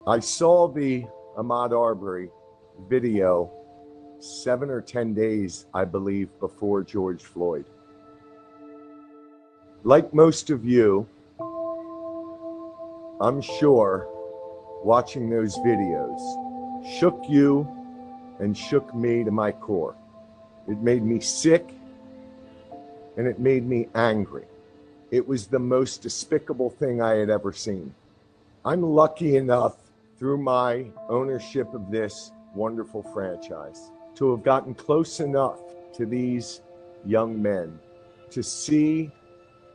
I saw the Ahmaud Arbery video 7 or 10 days, I believe, before George Floyd. Like most of you, I'm sure watching those videos shook you and shook me to my core. It made me sick and it made me angry. It was the most despicable thing I had ever seen. I'm lucky enough through my ownership of this wonderful franchise to have gotten close enough to these young men to see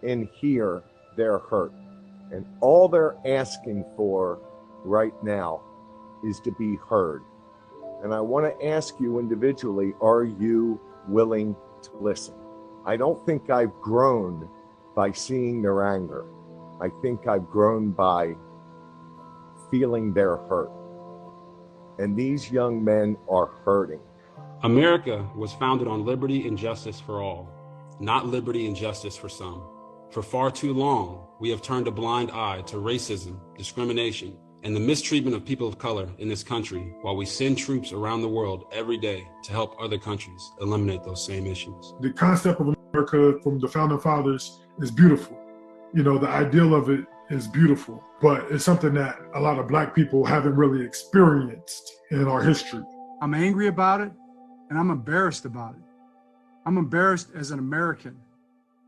and hear their hurt. And all they're asking for right now is to be heard. And I want to ask you individually, are you willing to listen? I don't think I've grown by seeing their anger. I think I've grown by feeling their hurt. And these young men are hurting. America was founded on liberty and justice for all, not liberty and justice for some. For far too long, we have turned a blind eye to racism, discrimination, and the mistreatment of people of color in this country while we send troops around the world every day to help other countries eliminate those same issues. The concept of America from the founding fathers is beautiful. You know, the ideal of it is beautiful, but it's something that a lot of Black people haven't really experienced in our history. I'm angry about it, and I'm embarrassed about it. I'm embarrassed as an American.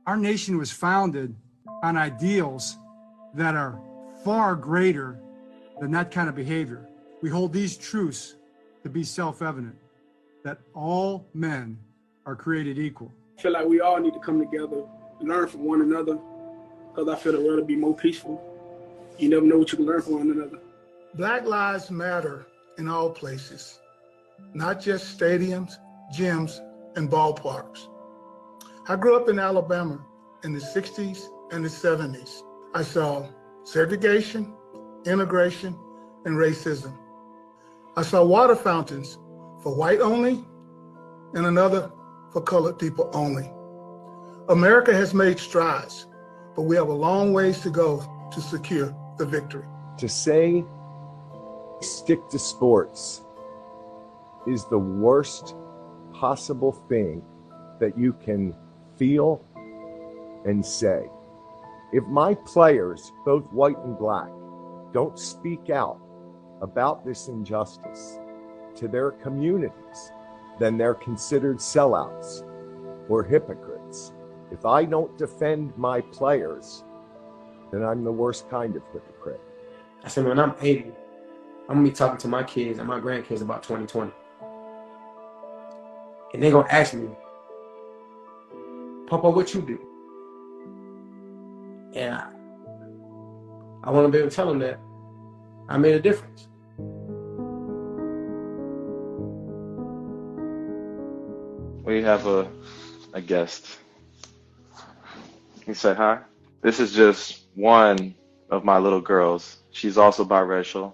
Our nation was founded on ideals that are far greater than that kind of behavior. We hold these truths to be self-evident, that all men are created equal. I feel like we all need to come together and learn from one another, because I feel the world will be more peaceful. You never know what you can learn from one another. Black lives matter in all places, not just stadiums, gyms, and ballparks. I grew up in Alabama in the 60s and the 70s. I saw segregation, integration, and racism. I saw water fountains for white only and another for colored people only. America has made strides, but we have a long ways to go to secure the victory. To say stick to sports is the worst possible thing that you can feel and say. If my players, both white and black, don't speak out about this injustice to their communities, then they're considered sellouts or hypocrites. If I don't defend my players, then I'm the worst kind of hypocrite. I said, when I'm 80, I'm gonna be talking to my kids and my grandkids about 2020. And they're gonna ask me, Papa, what you do? And I wanna be able to tell them that I made a difference. We have a guest. Can you say hi? This is just one of my little girls. She's also biracial,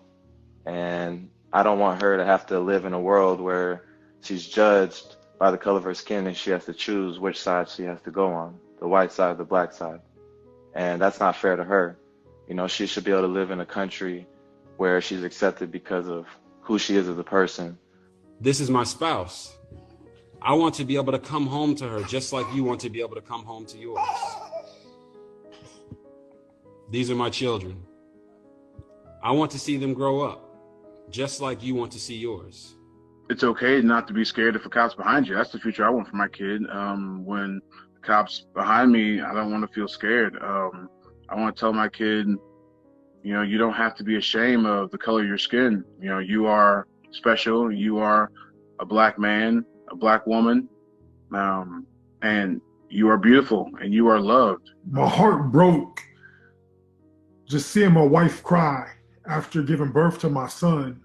and I don't want her to have to live in a world where she's judged by the color of her skin and she has to choose which side she has to go on, the white side or the black side. And that's not fair to her. You know, she should be able to live in a country where she's accepted because of who she is as a person. This is my spouse. I want to be able to come home to her just like you want to be able to come home to yours. These are my children. I want to see them grow up just like you want to see yours. It's okay not to be scared if a cop's behind you. That's the future I want for my kid. When the cop's behind me, I don't want to feel scared. I want to tell my kid, you know, you don't have to be ashamed of the color of your skin. You know, you are special. You are a black man, a black woman, and you are beautiful and you are loved. My heart broke just seeing my wife cry after giving birth to my son,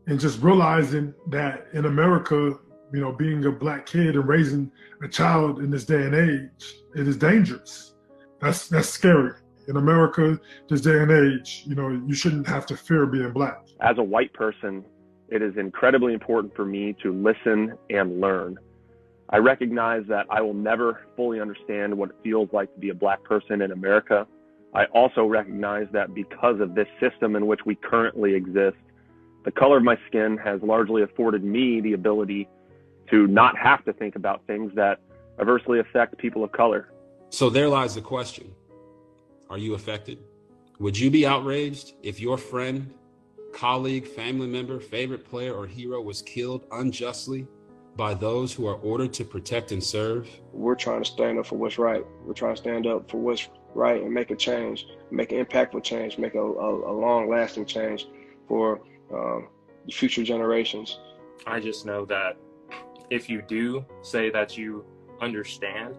and just realizing that in America, you know, being a black kid and raising a child in this day and age, it is dangerous. That's scary. In America, this day and age, you know, you shouldn't have to fear being black. As a white person, it is incredibly important for me to listen and learn. I recognize that I will never fully understand what it feels like to be a black person in America. I also recognize that because of this system in which we currently exist, The color of my skin has largely afforded me the ability to not have to think about things that adversely affect people of color. So there lies the question. Are you affected? Would you be outraged if your friend, colleague, family member, favorite player, or hero was killed unjustly by those who are ordered to protect and serve? We're trying to stand up for what's right. We're trying to stand up for what's right and make a change, make an impactful change, make a long-lasting change for future generations. I just know that if you do say that you understand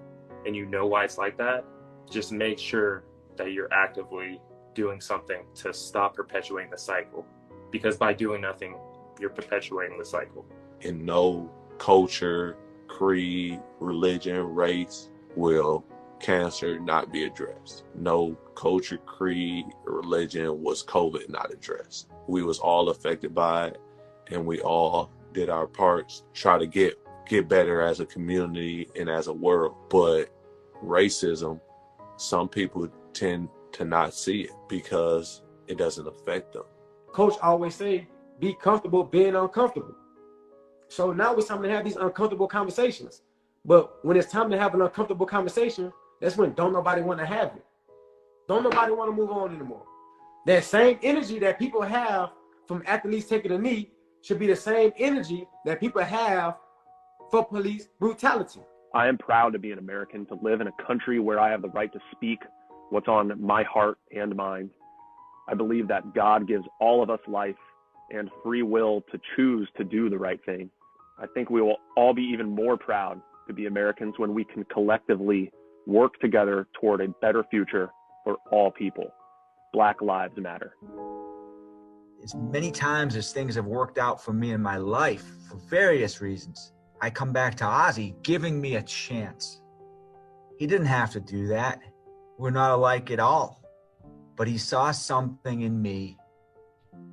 and you know why it's like that, just make sure that you're actively doing something to stop perpetuating the cycle. Because by doing nothing, you're perpetuating the cycle. In no culture, creed, religion, race will cancer not be addressed. No culture, creed, religion was COVID not addressed. We was all affected by it, and we all did our parts, try to get better as a community and as a world. But racism, some people tend to not see it because it doesn't affect them. Coach always say, be comfortable being uncomfortable. So now it's time to have these uncomfortable conversations. But when it's time to have an uncomfortable conversation, that's when don't nobody want to have it. Don't nobody want to move on anymore. That same energy that people have from athletes taking a knee should be the same energy that people have for police brutality. I am proud to be an American, to live in a country where I have the right to speak what's on my heart and mind. I believe that God gives all of us life and free will to choose to do the right thing. I think we will all be even more proud to be Americans when we can collectively work together toward a better future for all people. Black Lives Matter. As many times as things have worked out for me in my life, for various reasons, I come back to Ozzie giving me a chance. He didn't have to do that. We're not alike at all. But he saw something in me.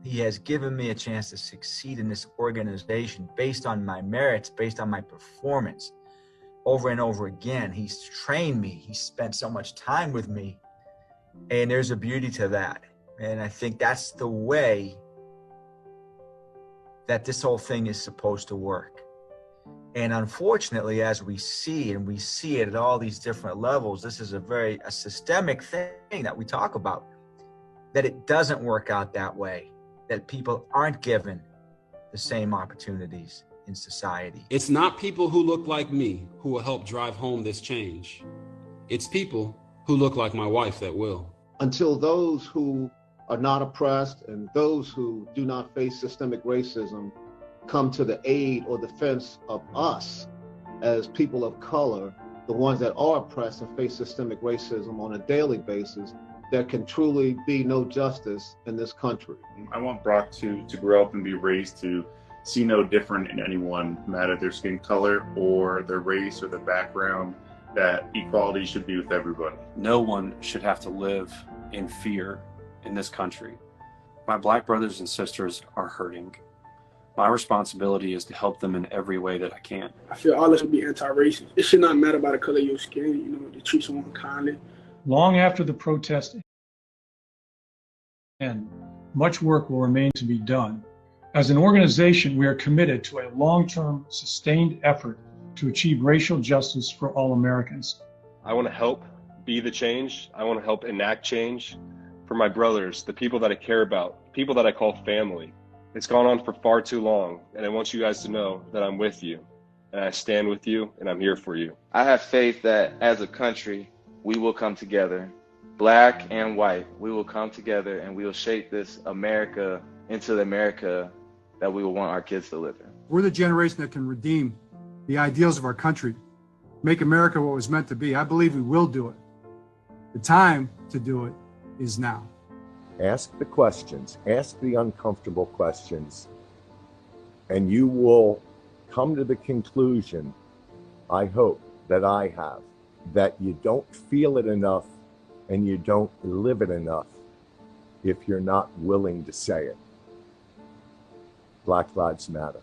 He has given me a chance to succeed in this organization based on my merits, based on my performance. Over and over again, he's trained me. He spent so much time with me. And there's a beauty to that. And I think that's the way that this whole thing is supposed to work. And unfortunately, as we see, and we see it at all these different levels, this is a systemic thing that we talk about, that it doesn't work out that way, that people aren't given the same opportunities in society. It's not people who look like me who will help drive home this change. It's people who look like my wife that will. Until those who are not oppressed and those who do not face systemic racism come to the aid or defense of us as people of color, the ones that are oppressed and face systemic racism on a daily basis, there can truly be no justice in this country. I want Brock to grow up and be raised to see no different in anyone, no matter their skin color or their race or their background, that equality should be with everybody. No one should have to live in fear in this country. My Black brothers and sisters are hurting. My responsibility is to help them in every way that I can. I feel all this should be anti-racist. It should not matter about the color of your skin, to treat someone kindly. Long after the protest ends, much work will remain to be done. As an organization, we are committed to a long-term, sustained effort to achieve racial justice for all Americans. I want to help be the change. I want to help enact change for my brothers, the people that I care about, people that I call family. It's gone on for far too long, and I want you guys to know that I'm with you, and I stand with you, and I'm here for you. I have faith that as a country, we will come together, Black and white. We will come together and we will shape this America into the America that we will want our kids to live in. We're the generation that can redeem the ideals of our country, make America what it was meant to be. I believe we will do it. The time to do it is now. Ask the questions, ask the uncomfortable questions, and you will come to the conclusion, I hope, that I have, that you don't feel it enough and you don't live it enough if you're not willing to say it. Black Lives Matter.